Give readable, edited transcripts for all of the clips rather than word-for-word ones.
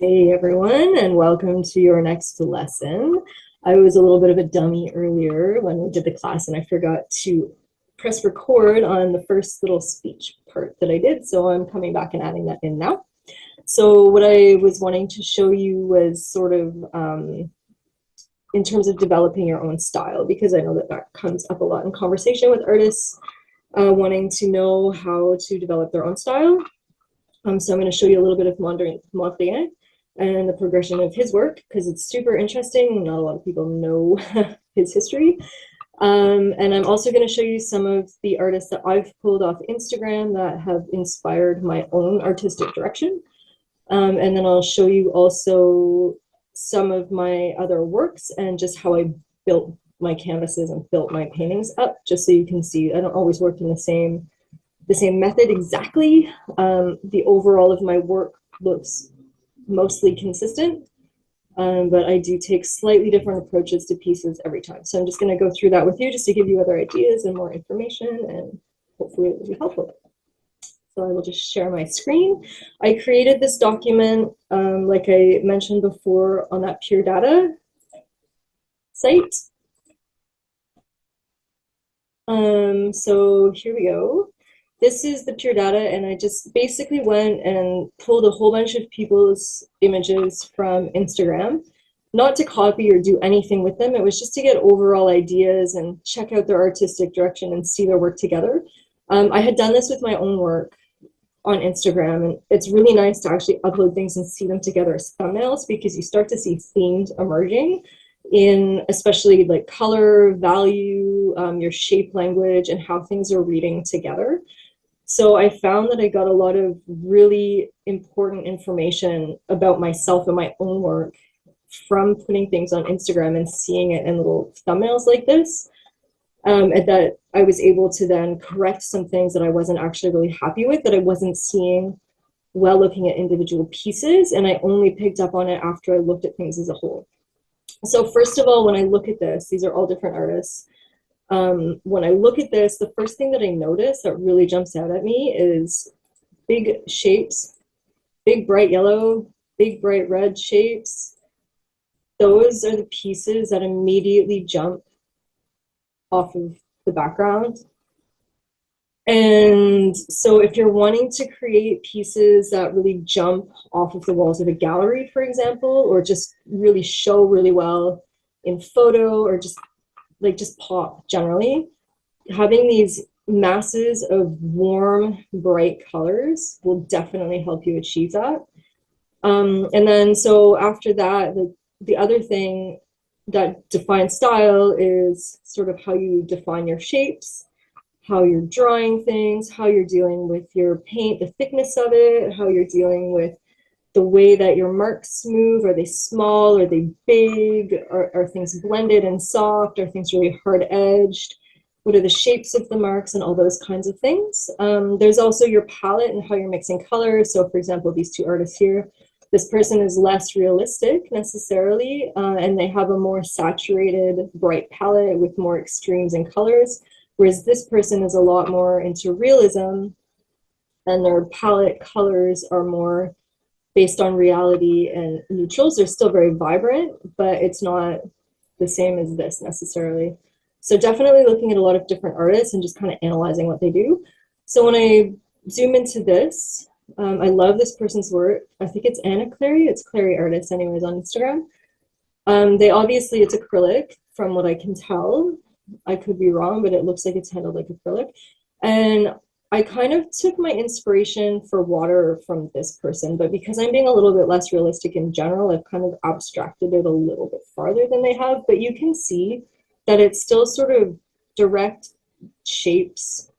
Hey everyone, and welcome to your next lesson. I was a little bit of a dummy earlier when we did the class and I forgot to press record on the first little speech part that I did, so I'm coming back and adding that in now. So what I was wanting to show you was sort of in terms of developing your own style, because I know that that comes up a lot in conversation with artists wanting to know how to develop their own style. So I'm going to show you a little bit of Mondrian and the progression of his work because it's super interesting. Not a lot of people know his history. And I'm also going to show you some of the artists that I've pulled off Instagram that have inspired my own artistic direction. And then I'll show you also some of my other works and just how I built my canvases and built my paintings up, just so you can see I don't always work in the same method exactly. The overall of my work looks mostly consistent, but I do take slightly different approaches to pieces every time. So I'm just going to go through that with you just to give you other ideas and more information, and hopefully it will be helpful. So I will just share my screen. I created this document, like I mentioned before, on that Pure Data site. So here we go. This is the Pure Data, and I just basically went and pulled a whole bunch of people's images from Instagram, not to copy or do anything with them. It was just to get overall ideas and check out their artistic direction and see their work together. I had done this with my own work on Instagram, and it's really nice to actually upload things and see them together as thumbnails, because you start to see themes emerging in especially like color, value, your shape language, and how things are reading together. So I found that I got a lot of really important information about myself and my own work from putting things on Instagram and seeing it in little thumbnails like this. And that I was able to then correct some things that I wasn't actually really happy with, that I wasn't seeing while looking at individual pieces. And I only picked up on it after I looked at things as a whole. So first of all, when I look at this, these are all different artists. When I look at this, the first thing that I notice that really jumps out at me is big shapes, big bright yellow, big bright red shapes. Those are the pieces that immediately jump off of the background. And so if you're wanting to create pieces that really jump off of the walls of a gallery, for example, or just really show really well in photo, or just pop generally, having these masses of warm, bright colors will definitely help you achieve that. And then so after that, the other thing that defines style is sort of how you define your shapes, how you're drawing things, how you're dealing with your paint, the thickness of it, how you're dealing with the way that your marks move. Are they small? Are they big? Are things blended and soft? Are things really hard edged? What are the shapes of the marks, and all those kinds of things. There's also your palette and how you're mixing colors. So for example, these two artists here, this person is less realistic necessarily, and they have a more saturated, bright palette with more extremes in colors, whereas this person is a lot more into realism, and their palette colors are more based on reality and neutrals. They're still very vibrant, but it's not the same as this necessarily. So definitely looking at a lot of different artists and just kind of analyzing what they do. So when I zoom into this, I love this person's work. I think it's Anna Clary. It's Clary Artist anyways on Instagram. It's acrylic from what I can tell. I could be wrong, but it looks like it's handled like acrylic. And I kind of took my inspiration for water from this person, but because I'm being a little bit less realistic in general, I've kind of abstracted it a little bit farther than they have. But you can see that it's still sort of direct shapes,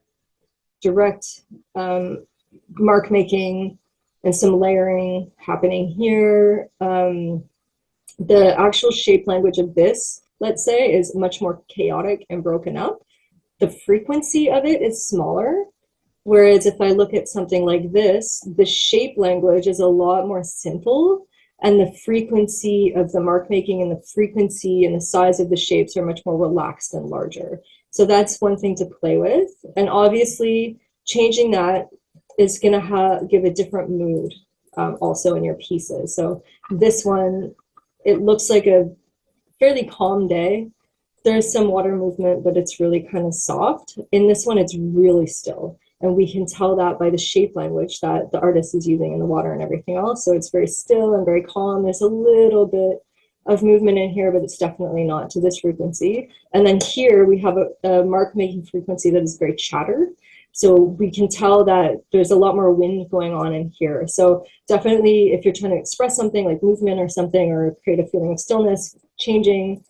direct mark making, and some layering happening here. The actual shape language of this, let's say, is much more chaotic and broken up. The frequency of it is smaller. Whereas if I look at something like this, the shape language is a lot more simple, and the frequency of the mark making and the frequency and the size of the shapes are much more relaxed and larger. So that's one thing to play with. And obviously changing that is going to give a different mood also in your pieces. So this one, it looks like a fairly calm day. There's some water movement, but it's really kind of soft. In this one, it's really still. And we can tell that by the shape language that the artist is using in the water and everything else. So it's very still and very calm. There's a little bit of movement in here, but it's definitely not to this frequency. And then here we have a mark making frequency that is very chattered. So we can tell that there's a lot more wind going on in here. So definitely if you're trying to express something like movement or something, or create a feeling of stillness, changing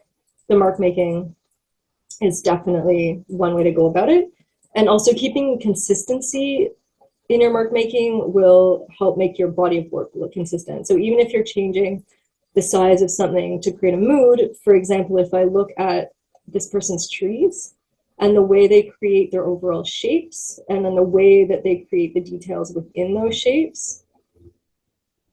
the mark making is definitely one way to go about it. And also keeping consistency in your mark making will help make your body of work look consistent. So even if you're changing the size of something to create a mood, for example, if I look at this person's trees and the way they create their overall shapes, and then the way that they create the details within those shapes,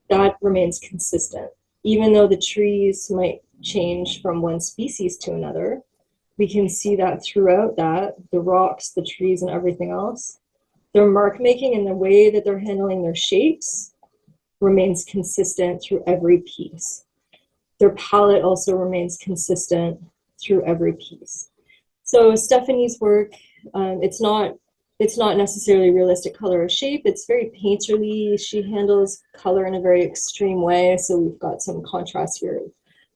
that remains consistent. Even though the trees might change from one species to another, we can see that throughout that, the rocks, the trees, and everything else, their mark making and the way that they're handling their shapes remains consistent through every piece. Their palette also remains consistent through every piece. So Stephanie's work, it's not necessarily realistic color or shape. It's very painterly. She handles color in a very extreme way. So we've got some contrast here,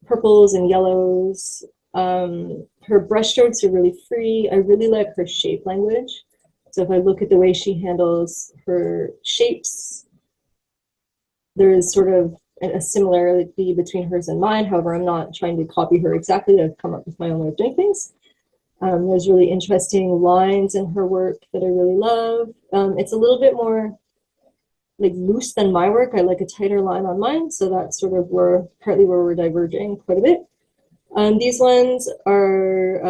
purples and yellows. Her brushstrokes are really free. I really like her shape language. So if I look at the way she handles her shapes, there is sort of a similarity between hers and mine. However, I'm not trying to copy her exactly. I've come up with my own way of doing things. There's really interesting lines in her work that I really love. It's a little bit more like loose than my work. I like a tighter line on mine. So that's sort of partly where we're diverging quite a bit. These ones are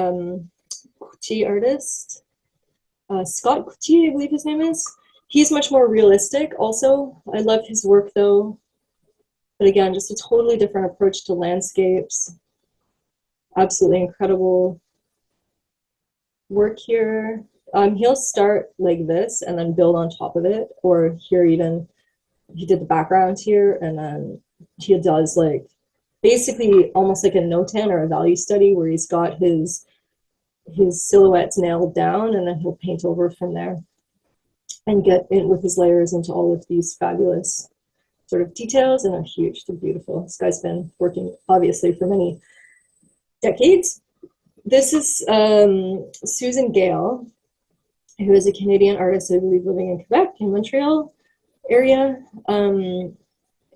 Coutier artist, Scott Coutier, I believe his name is. He's much more realistic also. I love his work though. But again, just a totally different approach to landscapes. Absolutely incredible work here. He'll start like this and then build on top of it. Or here even, he did the background here and then he does like basically almost like a notan or a value study where he's got his silhouettes nailed down and then he'll paint over from there and get in with his layers into all of these fabulous sort of details, and they're huge, they're beautiful. This guy's been working obviously for many decades. This is Susan Gale, who is a Canadian artist, I believe, living in Quebec, in Montreal area.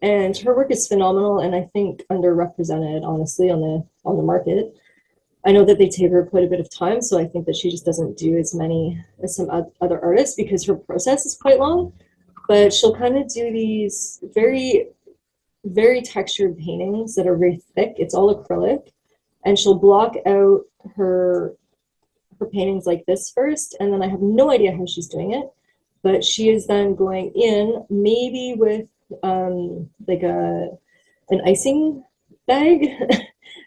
And her work is phenomenal, and I think underrepresented, honestly, on the market. I know that they take her quite a bit of time, so I think that she just doesn't do as many as some other artists because her process is quite long. But she'll kind of do these very, very textured paintings that are very thick. It's all acrylic, and she'll block out her paintings like this first, and then I have no idea how she's doing it, but she is then going in maybe with like an icing bag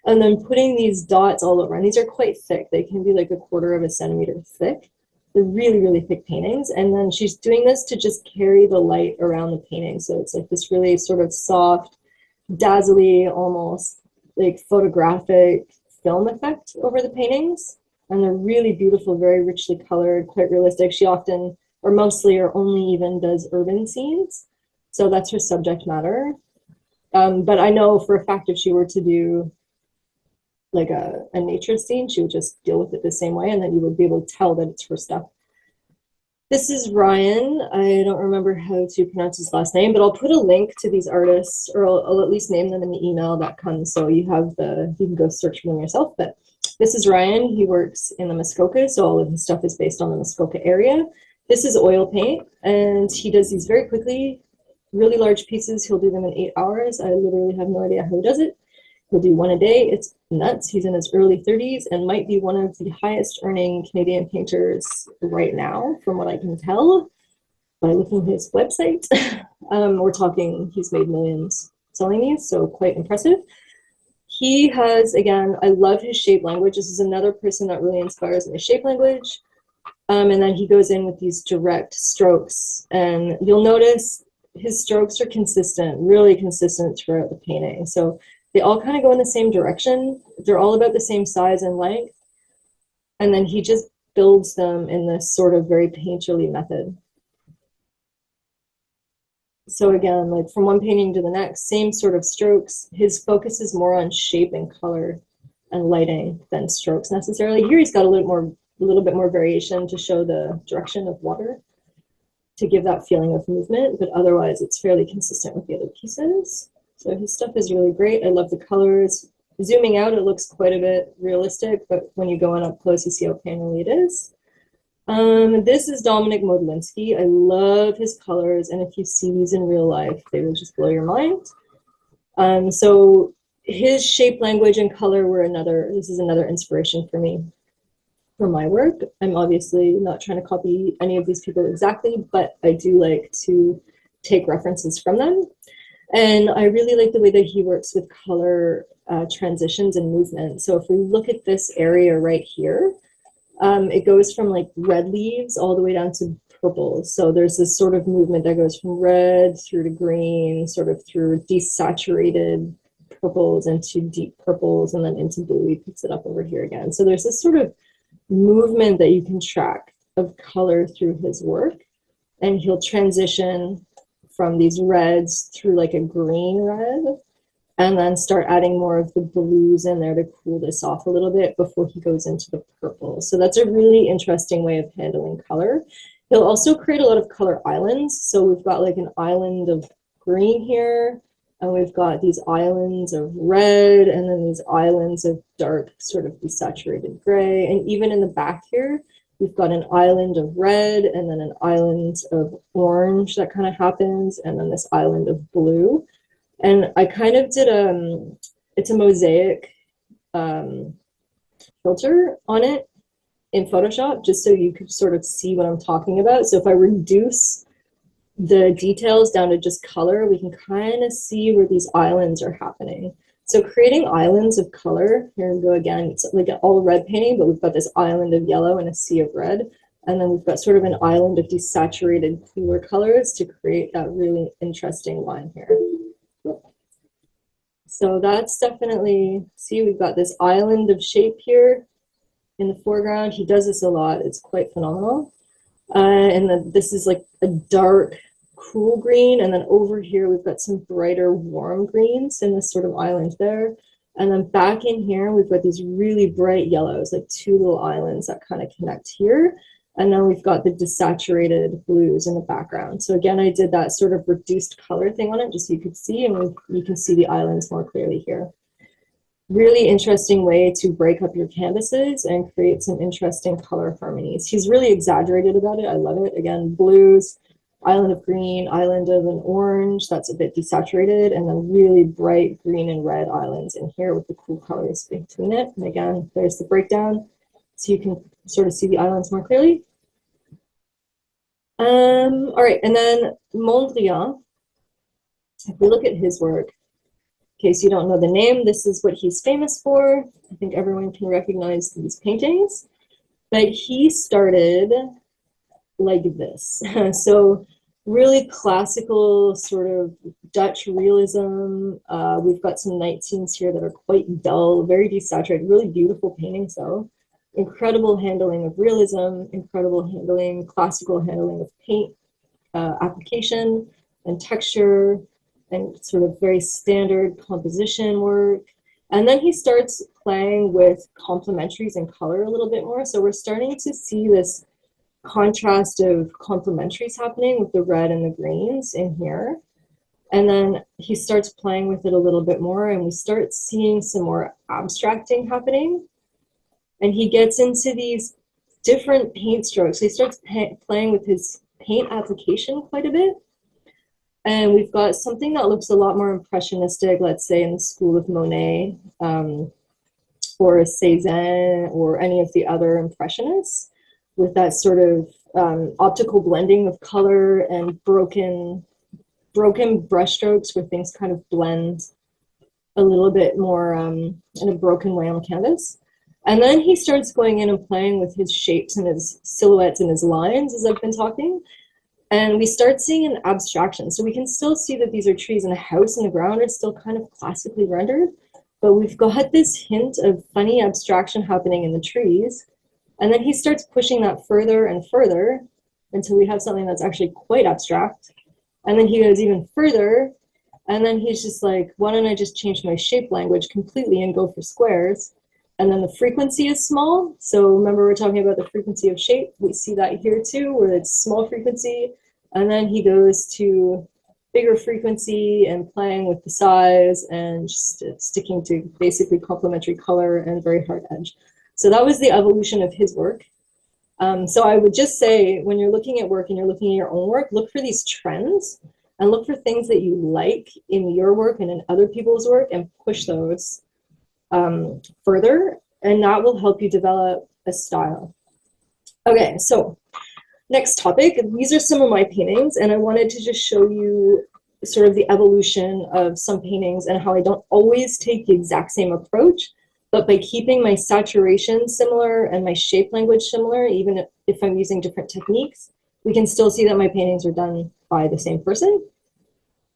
and then putting these dots all over, and these are quite thick. They can be like 1/4 of a centimeter thick. They're really, really thick paintings, and then she's doing this to just carry the light around the painting. So it's like this really sort of soft, dazzly, almost like photographic film effect over the paintings, and they're really beautiful, very richly colored, quite realistic. She often, or mostly, or only even does urban scenes, so that's her subject matter. But I know for a fact if she were to do like a nature scene, she would just deal with it the same way, and then you would be able to tell that it's her stuff. This is Ryan. I don't remember how to pronounce his last name, but I'll put a link to these artists, or I'll at least name them in the email that comes, so you can go search for them yourself. But this is Ryan. He works in the Muskoka, so all of his stuff is based on the Muskoka area. This is oil paint, and he does these very quickly, really large pieces. He'll do them in 8 hours. I literally have no idea how he does it. He'll do one a day. It's nuts. He's in his early 30s and might be one of the highest earning Canadian painters right now, from what I can tell by looking at his website. We're talking, he's made millions selling these, so quite impressive. He has, again, I love his shape language. This is another person that really inspires me, shape language. And then he goes in with these direct strokes, and you'll notice his strokes are consistent, really consistent throughout the painting. So they all kind of go in the same direction. They're all about the same size and length. And then he just builds them in this sort of very painterly method. So again, like from one painting to the next, same sort of strokes. His focus is more on shape and color and lighting than strokes necessarily. Here he's got a little bit more variation to show the direction of water, to give that feeling of movement, but otherwise it's fairly consistent with the other pieces. So his stuff is really great. I love the colors. Zooming out, it looks quite a bit realistic, but when you go in up close, you see how painterly it is. This is Dominic Modlinski. I love his colors, and if you see these in real life, they will just blow your mind. So his shape, language, and color were this is another inspiration for me for my work. I'm obviously not trying to copy any of these people exactly, but I do like to take references from them. And I really like the way that he works with color transitions and movement. So if we look at this area right here, it goes from like red leaves all the way down to purples. So there's this sort of movement that goes from red through to green, sort of through desaturated purples into deep purples, and then into blue. He picks it up over here again. So there's this sort of movement that you can track of color through his work. And he'll transition from these reds through like a green red, and then start adding more of the blues in there to cool this off a little bit before he goes into the purple. So that's a really interesting way of handling color. He'll also create a lot of color islands. So we've got like an island of green here, and we've got these islands of red, and then these islands of dark, sort of desaturated gray. And even in the back here, we've got an island of red, and then an island of orange that kind of happens, and then this island of blue. And I kind of did it's a mosaic filter on it in Photoshop, just so you could sort of see what I'm talking about. So if I reduce the details down to just color, we can kind of see where these islands are happening. So creating islands of color, here we go again, it's like an all red painting, but we've got this island of yellow and a sea of red. And then we've got sort of an island of desaturated cooler colors to create that really interesting line here. So that's definitely, see, we've got this island of shape here in the foreground. He does this a lot. It's quite phenomenal. And then this is like a dark, cool green. And then over here, we've got some brighter, warm greens in this sort of island there. And then back in here, we've got these really bright yellows, like two little islands that kind of connect here. And then we've got the desaturated blues in the background. So again, I did that sort of reduced color thing on it just so you could see, and you can see the islands more clearly here. Really interesting way to break up your canvases and create some interesting color harmonies. He's really exaggerated about it. I love it. Again, blues, island of green, island of an orange, that's a bit desaturated, and then really bright green and red islands in here with the cool colors between it. And again, there's the breakdown, so you can sort of see the islands more clearly. All right, and then Mondrian, if we look at his work, in case you don't know the name, this is what he's famous for. I think everyone can recognize these paintings, but he started like this. So really classical sort of Dutch realism. We've got some night scenes here that are quite dull, very desaturated, really beautiful paintings though. Incredible handling of realism, incredible handling, classical handling of paint application and texture, and sort of very standard composition work. And then he starts playing with complementaries and color a little bit more. So we're starting to see this contrast of complementaries happening with the red and the greens in here. And then he starts playing with it a little bit more, and we start seeing some more abstracting happening. And he gets into these different paint strokes. He starts playing with his paint application quite a bit. And we've got something that looks a lot more impressionistic, let's say in the school of Monet, or Cézanne, or any of the other impressionists, with that sort of optical blending of color and broken brushstrokes where things kind of blend a little bit more in a broken way on canvas. And then he starts going in and playing with his shapes and his silhouettes and his lines, as I've been talking. And we start seeing an abstraction. So we can still see that these are trees, and the house and the ground are still kind of classically rendered, but we've got this hint of funny abstraction happening in the trees. And then he starts pushing that further and further until we have something that's actually quite abstract. And then he goes even further, and then he's just like, why don't I just change my shape language completely and go for squares? And then the frequency is small. So remember, we're talking about the frequency of shape. We see that here too, where it's small frequency. And then he goes to bigger frequency and playing with the size and just sticking to basically complementary color and very hard edge. So that was the evolution of his work. So I would just say, when you're looking at work and you're looking at your own work, look for these trends and look for things that you like in your work and in other people's work and push those further, and that will help you develop a style. Okay, so next topic. These are some of my paintings, and I wanted to just show you sort of the evolution of some paintings and how I don't always take the exact same approach, but by keeping my saturation similar and my shape language similar, even if I'm using different techniques, we can still see that my paintings are done by the same person.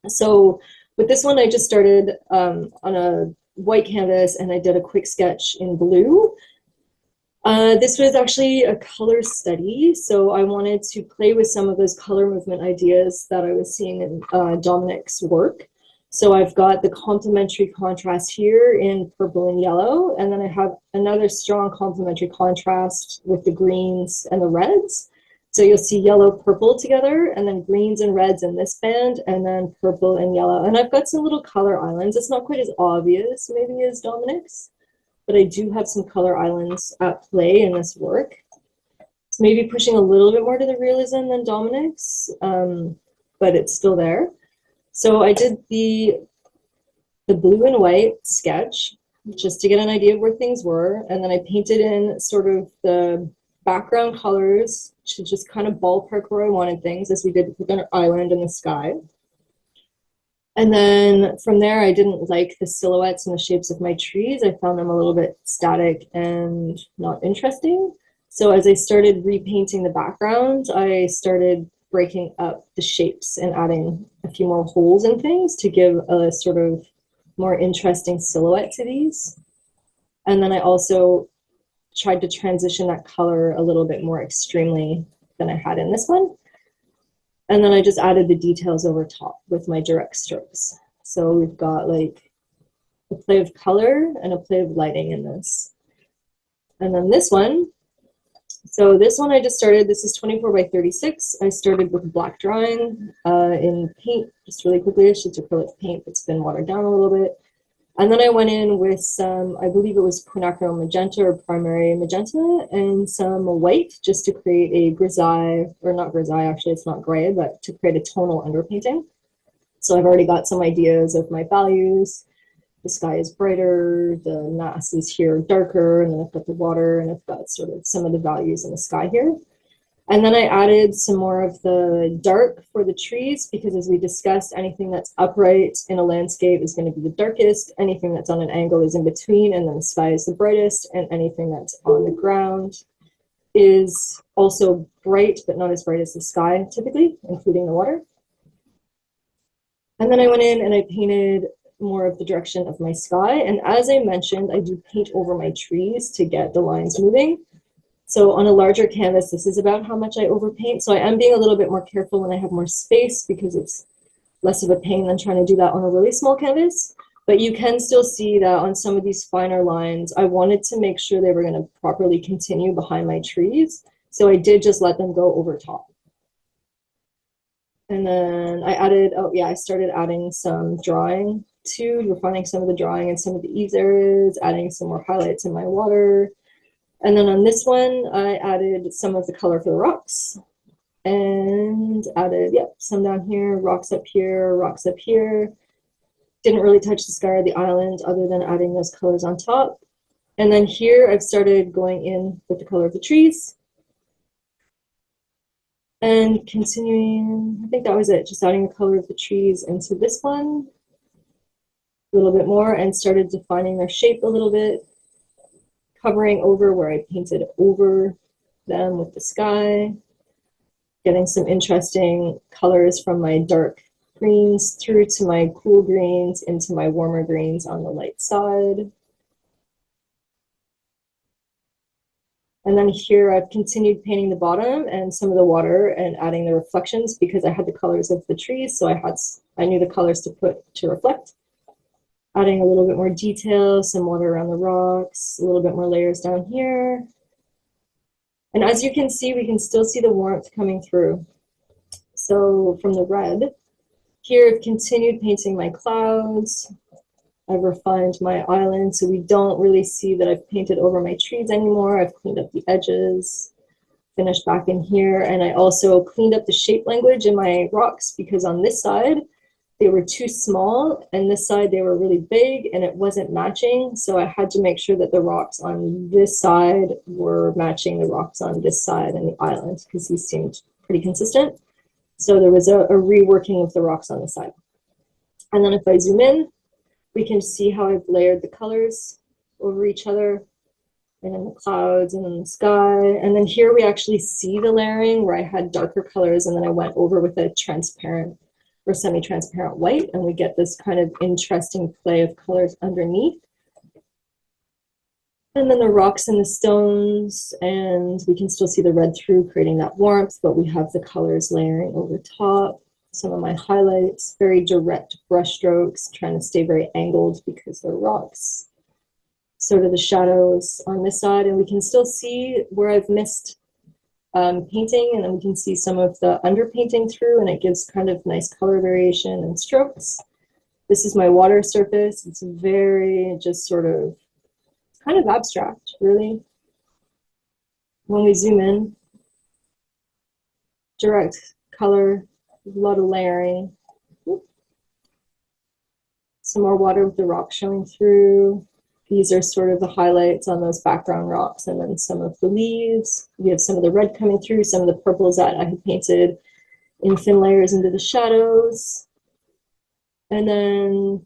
So with this one, I just started on a white canvas, and I did a quick sketch in blue. This was actually a color study, so I wanted to play with some of those color movement ideas that I was seeing in Dominic's work. So I've got the complementary contrast here in purple and yellow, and then I have another strong complementary contrast with the greens and the reds. So you'll see yellow, purple together, and then greens and reds in this band, and then purple and yellow. And I've got some little color islands. It's not quite as obvious maybe as Dominic's, but I do have some color islands at play in this work. It's maybe pushing a little bit more to the realism than Dominic's, but it's still there. So I did the blue and white sketch just to get an idea of where things were, and then I painted in sort of the background colors to just kind of ballpark where I wanted things, as we did with an island in the sky. And then from there, I didn't like the silhouettes and the shapes of my trees. I found them a little bit static and not interesting. So as I started repainting the background, I started breaking up the shapes and adding a few more holes and things to give a sort of more interesting silhouette to these. And then I also tried to transition that color a little bit more extremely than I had in this one. And then I just added the details over top with my direct strokes. So we've got like a play of color and a play of lighting in this. And then this one, so this one I just started, this is 24 by 36. I started with black drawing in paint, just really quickly. It's just acrylic paint that's been watered down a little bit. And then I went in with some, I believe it was quinacridone magenta or primary magenta, and some white just to create a grisaille, or not grisaille, actually it's not gray, but to create a tonal underpainting. So I've already got some ideas of my values. The sky is brighter, the mass is here darker, and then I've got the water, and I've got sort of some of the values in the sky here. And then I added some more of the dark for the trees, because as we discussed, anything that's upright in a landscape is going to be the darkest, anything that's on an angle is in between, and then the sky is the brightest, and anything that's on the ground is also bright, but not as bright as the sky typically, including the water. And then I went in and I painted more of the direction of my sky. And as I mentioned, I do paint over my trees to get the lines moving. So on a larger canvas, this is about how much I overpaint. So I am being a little bit more careful when I have more space, because it's less of a pain than trying to do that on a really small canvas. But you can still see that on some of these finer lines, I wanted to make sure they were going to properly continue behind my trees. So I did just let them go over top. And then I added, oh yeah, I started adding some drawing too, refining some of the drawing and some of the eaves areas, adding some more highlights in my water. And then on this one, I added some of the color for the rocks and added, yep, some down here, rocks up here, rocks up here. Didn't really touch the sky or the island other than adding those colors on top. And then here I've started going in with the color of the trees. And continuing, I think that was it, just adding the color of the trees into this one a little bit more, and started defining their shape a little bit, covering over where I painted over them with the sky. getting some interesting colors from my dark greens through to my cool greens into my warmer greens on the light side. And then here I've continued painting the bottom and some of the water and adding the reflections because I had the colors of the trees, so I knew the colors to put to reflect. Adding a little bit more detail, some water around the rocks, a little bit more layers down here. And as you can see, we can still see the warmth coming through. So from the red, here I've continued painting my clouds. I've refined my island so we don't really see that I've painted over my trees anymore. I've cleaned up the edges, finished back in here, and I also cleaned up the shape language in my rocks because on this side, they were too small, and this side they were really big and it wasn't matching. So I had to make sure that the rocks on this side were matching the rocks on this side and the island because these seemed pretty consistent. So there was a reworking of the rocks on the side. And then if I zoom in, we can see how I've layered the colors over each other and in the clouds and in the sky. And then here we actually see the layering where I had darker colors and then I went over with a transparent or semi-transparent white, and we get this kind of interesting play of colors underneath. And then the rocks and the stones, and we can still see the red through creating that warmth, but we have the colors layering over top. Some of my highlights, very direct brush strokes, trying to stay very angled because they're rocks. Sort of the shadows on this side, and we can still see where I've missed painting, and then we can see some of the underpainting through, and it gives kind of nice color variation and strokes. This is my water surface. It's very just sort of kind of abstract, really. When we zoom in, direct color, a lot of layering. Some more water with the rock showing through. These are sort of the highlights on those background rocks, and then some of the leaves. We have some of the red coming through, some of the purples that I had painted in thin layers into the shadows. And then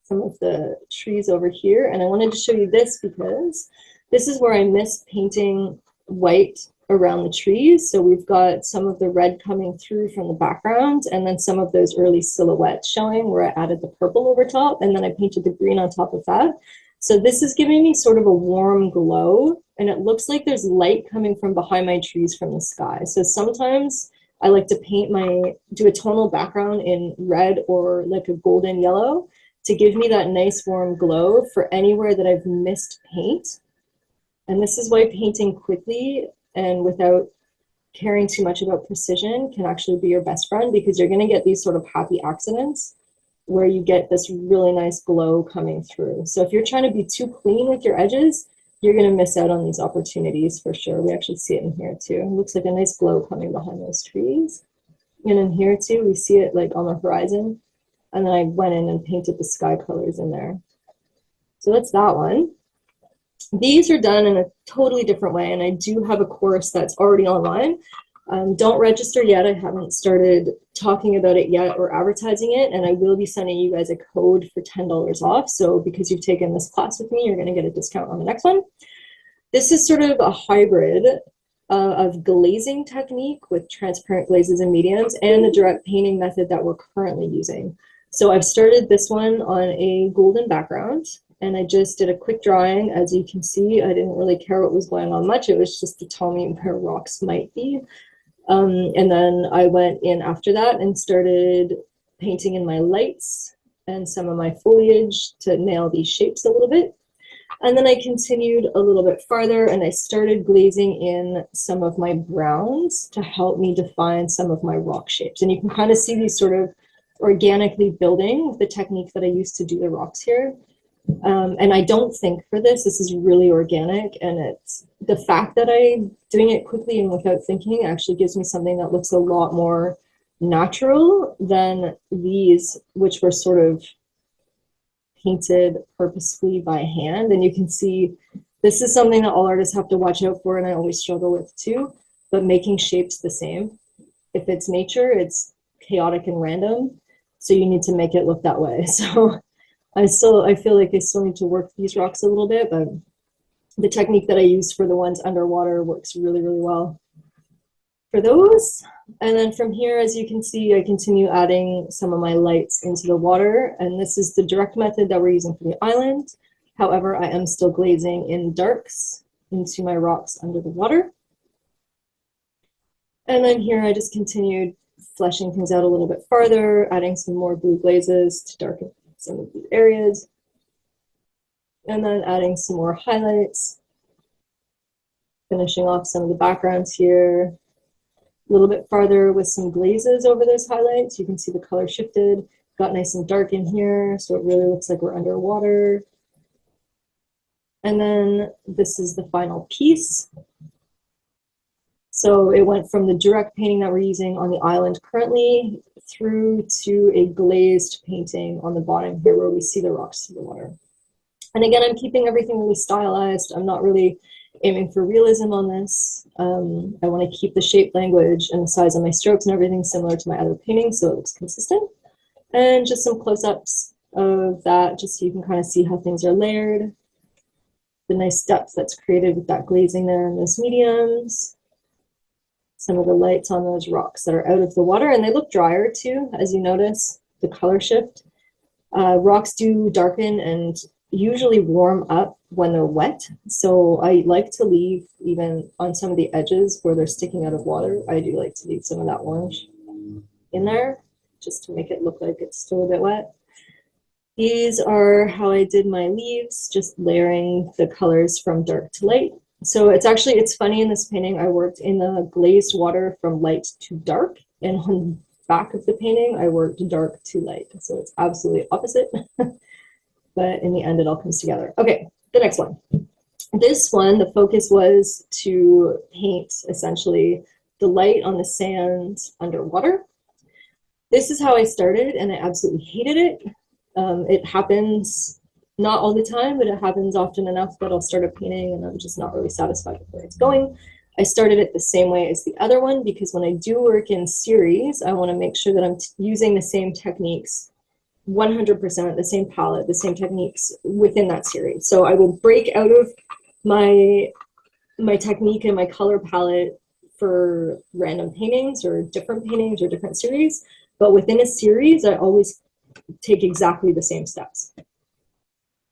some of the trees over here. And I wanted to show you this because this is where I missed painting white around the trees. So we've got some of the red coming through from the background and then some of those early silhouettes showing where I added the purple over top and then I painted the green on top of that. So this is giving me sort of a warm glow and it looks like there's light coming from behind my trees from the sky. So sometimes I like to do a tonal background in red or like a golden yellow to give me that nice warm glow for anywhere that I've missed paint. And this is why painting quickly and without caring too much about precision can actually be your best friend, because you're going to get these sort of happy accidents where you get this really nice glow coming through. So if you're trying to be too clean with your edges, you're going to miss out on these opportunities for sure. We actually see it in here too. It looks like a nice glow coming behind those trees. And in here too, we see it like on the horizon. And then I went in and painted the sky colors in there. So that's that one. These are done in a totally different way, and I do have a course that's already online. Don't register yet. I haven't started talking about it yet or advertising it, and I will be sending you guys a code for $10 off. So because you've taken this class with me, you're going to get a discount on the next one. This is sort of a hybrid of glazing technique with transparent glazes and mediums and the direct painting method that we're currently using. So I've started this one on a golden background. And I just did a quick drawing. As you can see, I didn't really care what was going on much. It was just to tell me where rocks might be. And then I went in after that and started painting in my lights and some of my foliage to nail these shapes a little bit. And then I continued a little bit farther and I started glazing in some of my browns to help me define some of my rock shapes. And you can kind of see these sort of organically building with the technique that I used to do the rocks here. And I don't think for this is really organic, and it's the fact that I'm doing it quickly and without thinking actually gives me something that looks a lot more natural than these, which were sort of painted purposefully by hand. And you can see this is something that all artists have to watch out for, and I always struggle with too, but making shapes the same. If it's nature, it's chaotic and random, so you need to make it look that way. So I feel like I still need to work these rocks a little bit, but the technique that I use for the ones underwater works really, really well. for those. And then from here, as you can see, I continue adding some of my lights into the water. And this is the direct method that we're using for the island. However, I am still glazing in darks into my rocks under the water. And then here I just continued fleshing things out a little bit farther, adding some more blue glazes to darken some of these areas. And then adding some more highlights, finishing off some of the backgrounds here. A little bit farther with some glazes over those highlights. You can see the color shifted, got nice and dark in here, so it really looks like we're underwater. And then this is the final piece. So it went from the direct painting that we're using on the island currently through to a glazed painting on the bottom here where we see the rocks through the water. And again, I'm keeping everything really stylized. I'm not really aiming for realism on this. I want to keep the shape language and the size of my strokes and everything similar to my other paintings so it looks consistent. And just some close-ups of that just so you can kind of see how things are layered. The nice depth that's created with that glazing there in those mediums. Some of the lights on those rocks that are out of the water, and they look drier too, as you notice, the color shift. Rocks do darken and usually warm up when they're wet, so I like to leave, even on some of the edges where they're sticking out of water, I do like to leave some of that orange in there, just to make it look like it's still a bit wet. These are how I did my leaves, just layering the colors from dark to light. So it's funny in this painting, I worked in the glazed water from light to dark, and on the back of the painting, I worked dark to light. So it's absolutely opposite, but in the end, it all comes together. Okay, the next one. This one, the focus was to paint essentially the light on the sand underwater. This is how I started, and I absolutely hated it. It happens not all the time, but it happens often enough that I'll start a painting and I'm just not really satisfied with where it's going. I started it the same way as the other one because when I do work in series, I want to make sure that I'm using the same techniques 100%, the same palette, the same techniques within that series. So I will break out of my technique and my color palette for random paintings or different series, but within a series, I always take exactly the same steps.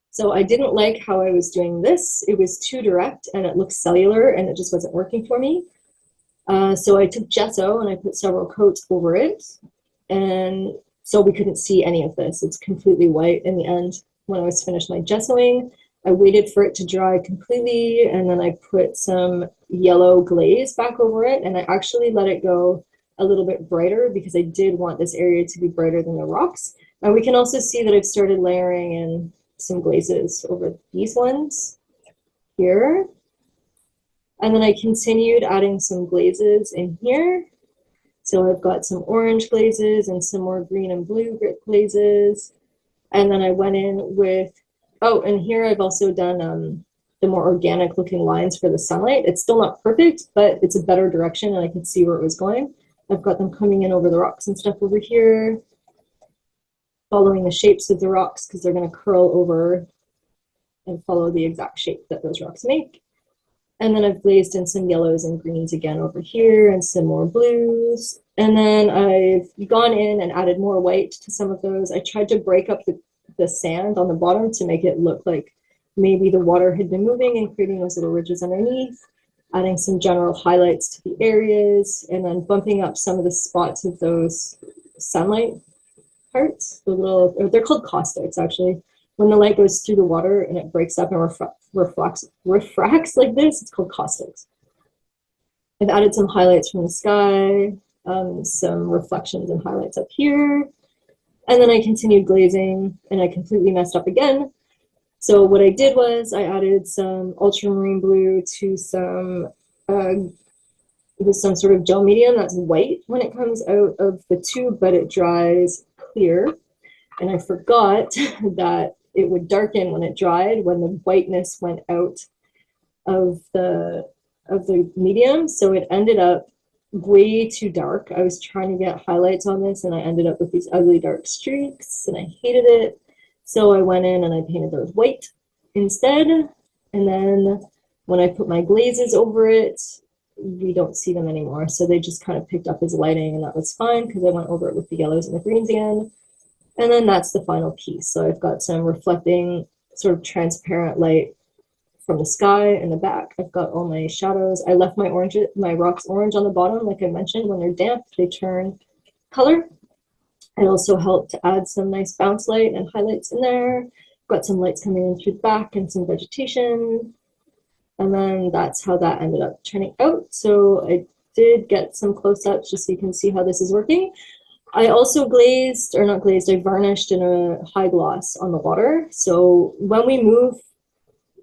So I didn't like how I was doing this. It was too direct and it looked cellular and it just wasn't working for me. So I took gesso and I put several coats over it. And so we couldn't see any of this. It's completely white in the end. When I was finished my gessoing, I waited for it to dry completely and then I put some yellow glaze back over it and I actually let it go a little bit brighter because I did want this area to be brighter than the rocks. And we can also see that I've started layering in some glazes over these ones here. And then I continued adding some glazes in here. So I've got some orange glazes and some more green and blue glazes. And then I went in with, oh, and here I've also done the more organic looking lines for the sunlight. It's still not perfect, but it's a better direction and I can see where it was going. I've got them coming in over the rocks and stuff over here, following the shapes of the rocks because they're going to curl over and follow the exact shape that those rocks make. And then I've glazed in some yellows and greens again over here and some more blues. And then I've gone in and added more white to some of those. I tried to break up the sand on the bottom to make it look like maybe the water had been moving and creating those little ridges underneath, adding some general highlights to the areas, and then bumping up some of the spots of those sunlight parts, they're called caustics actually. When the light goes through the water and it breaks up and refracts like this, it's called caustics. I've added some highlights from the sky, some reflections and highlights up here. And then I continued glazing and I completely messed up again. So what I did was I added some ultramarine blue to some, with some sort of gel medium that's white when it comes out of the tube, but it dries clear. And I forgot that it would darken when it dried when the whiteness went out of the medium. So it ended up way too dark. I was trying to get highlights on this and I ended up with these ugly dark streaks and I hated it. So I went in and I painted those white instead. And then when I put my glazes over it, we don't see them anymore. So they just kind of picked up his lighting, and that was fine because I went over it with the yellows and the greens again. And then that's the final piece. So I've got some reflecting sort of transparent light from the sky in the back. I've got all my shadows. I left my rocks orange on the bottom. Like I mentioned, when they're damp, they turn color. I also helped to add some nice bounce light and highlights in there. Got some lights coming in through the back and some vegetation. And then that's how that ended up turning out. So I did get some close-ups just so you can see how this is working. I also glazed, or not glazed, I varnished in a high gloss on the water. So when we move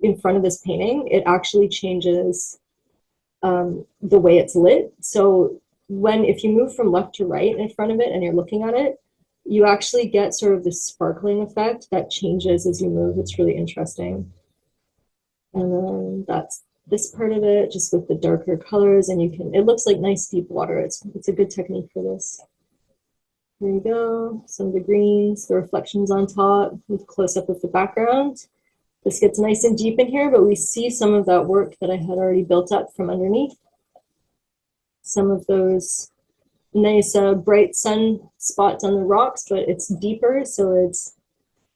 in front of this painting, it actually changes the way it's lit. So if you move from left to right in front of it and you're looking at it, you actually get sort of this sparkling effect that changes as you move. It's really interesting. And then that's this part of it, just with the darker colors, and it looks like nice deep water. It's a good technique for this. There you go, some of the greens, the reflections on top, with close up of the background. This gets nice and deep in here, but we see some of that work that I had already built up from underneath. Some of those nice bright sun spots on the rocks, but it's deeper, so it's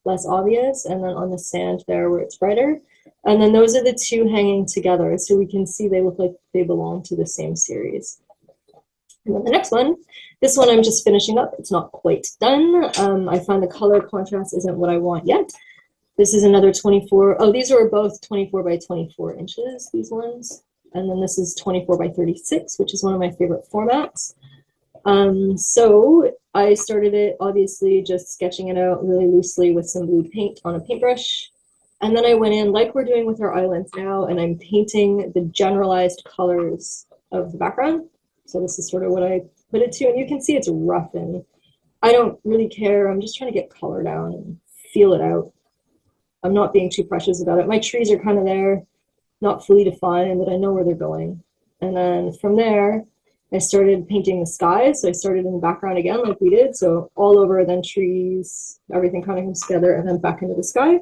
less obvious. And then on the sand there where it's brighter. And then those are the two hanging together, so we can see they look like they belong to the same series. And then the next one, this one I'm just finishing up. It's not quite done. I find the color contrast isn't what I want yet. This is another 24. Oh, these are both 24 by 24 inches, these ones. And then this is 24 by 36, which is one of my favorite formats. So I started it, obviously, just sketching it out really loosely with some blue paint on a paintbrush. And then I went in, like we're doing with our islands now, and I'm painting the generalized colors of the background. So this is sort of what I put it to, and you can see it's rough, and I don't really care. I'm just trying to get color down and feel it out. I'm not being too precious about it. My trees are kind of there, not fully defined, but I know where they're going. And then from there, I started painting the sky. So I started in the background again, like we did. So all over, then trees, everything kind of comes together, and then back into the sky.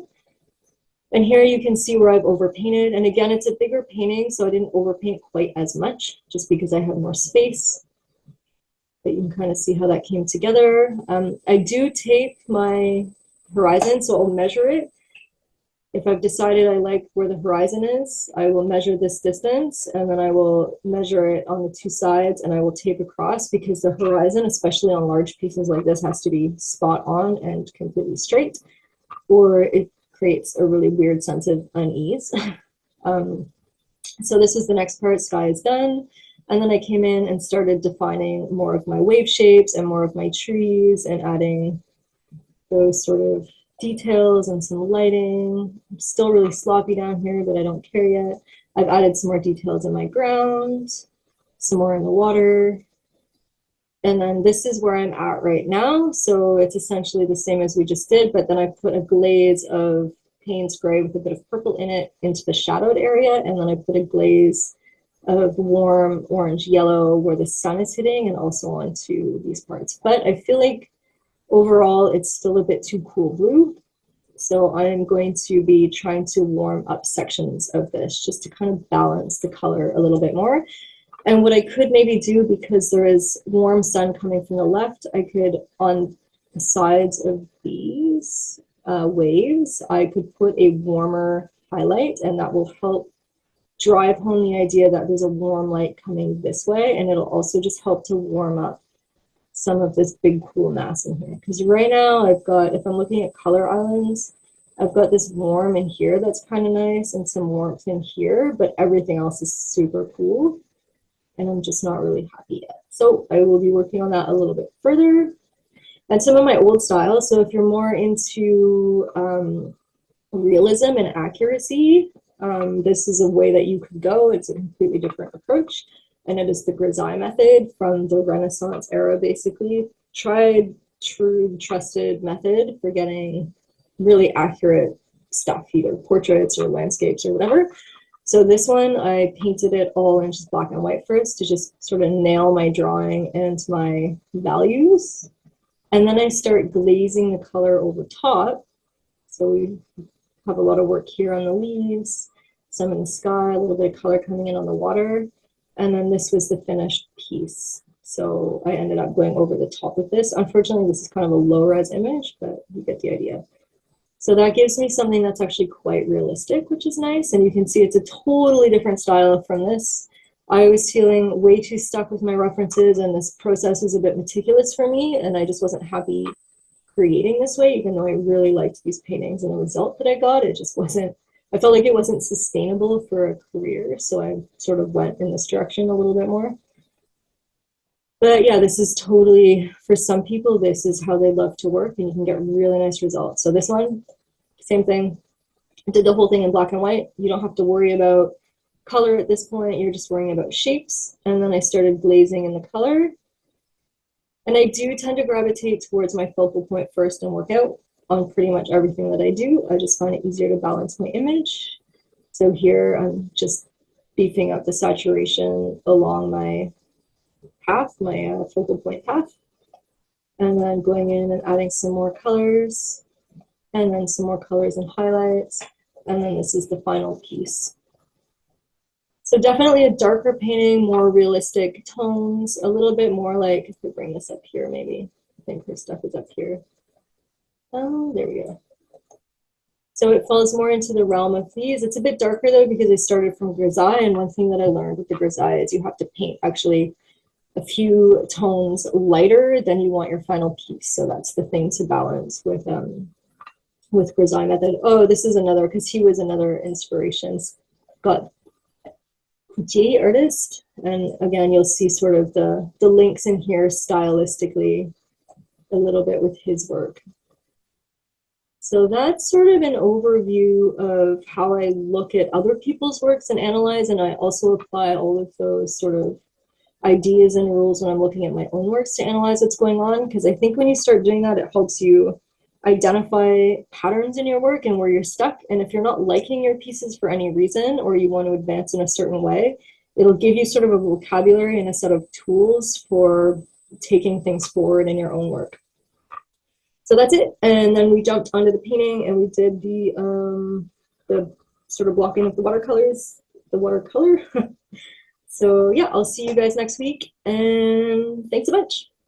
And here you can see where I've overpainted. And again, it's a bigger painting, so I didn't overpaint quite as much, just because I had more space. But you can kind of see how that came together. I do tape my horizon, so I'll measure it. If I've decided I like where the horizon is, I will measure this distance, and then I will measure it on the two sides, and I will tape across, because the horizon, especially on large pieces like this, has to be spot on and completely straight, or it creates a really weird sense of unease. So this is the next part. Sky is done. And then I came in and started defining more of my wave shapes and more of my trees, and adding those sort of details and some lighting. I'm still really sloppy down here, but I don't care yet. I've added some more details in my ground, some more in the water. And then this is where I'm at right now. So it's essentially the same as we just did, but then I put a glaze of Payne's gray with a bit of purple in it into the shadowed area. And then I put a glaze of warm orange yellow where the sun is hitting, and also onto these parts. But I feel like overall, it's still a bit too cool blue. So I'm going to be trying to warm up sections of this just to kind of balance the color a little bit more. And what I could maybe do, because there is warm sun coming from the left, I could, on the sides of these waves, I could put a warmer highlight, and that will help drive home the idea that there's a warm light coming this way. And it'll also just help to warm up some of this big cool mass in here, because right now I've got, if I'm looking at color islands, I've got this warm in here that's kind of nice, and some warmth in here, but everything else is super cool, and I'm just not really happy yet. So I will be working on that a little bit further. And some of my old styles, so if you're more into realism and accuracy, this is a way that you could go. It's a completely different approach. And it is the grisaille method from the Renaissance era, basically. Tried, true, trusted method for getting really accurate stuff, either portraits or landscapes or whatever. So this one, I painted it all in just black and white first to just sort of nail my drawing and my values. And then I start glazing the color over top. So we have a lot of work here on the leaves, some in the sky, a little bit of color coming in on the water. And then this was the finished piece. So I ended up going over the top of this. Unfortunately, this is kind of a low res image, but you get the idea. So that gives me something that's actually quite realistic, which is nice. And you can see it's a totally different style from this. I was feeling way too stuck with my references, and this process was a bit meticulous for me, and I just wasn't happy creating this way, even though I really liked these paintings and the result that I got. It just wasn't, I felt like it wasn't sustainable for a career. So I sort of went in this direction a little bit more. But yeah, this is totally, for some people, this is how they love to work, and you can get really nice results. So this one, same thing. I did the whole thing in black and white. You don't have to worry about color at this point. You're just worrying about shapes. And then I started glazing in the color. And I do tend to gravitate towards my focal point first and work out on pretty much everything that I do. I just find it easier to balance my image. So here I'm just beefing up the saturation along my path, my focal point path. And then going in and adding some more colors, and then some more colors and highlights. And then this is the final piece. So definitely a darker painting, more realistic tones, a little bit more like, if we bring this up here, maybe. I think her stuff is up here. Oh, there we go. So it falls more into the realm of these. It's a bit darker though, because I started from grisaille, and one thing that I learned with the grisaille is you have to paint actually a few tones lighter than you want your final piece. So that's the thing to balance with grisaille method. Oh, this is another, because he was another inspiration. Got J artist, and again you'll see sort of the links in here stylistically a little bit with his work. So that's sort of an overview of how I look at other people's works and analyze, and I also apply all of those sort of ideas and rules when I'm looking at my own works to analyze what's going on, because I think when you start doing that, it helps you identify patterns in your work and where you're stuck. And if you're not liking your pieces for any reason, or you want to advance in a certain way, it'll give you sort of a vocabulary and a set of tools for taking things forward in your own work. So that's it. And then we jumped onto the painting, and we did the sort of blocking of the watercolors, the watercolor. So yeah, I'll see you guys next week, and thanks a bunch.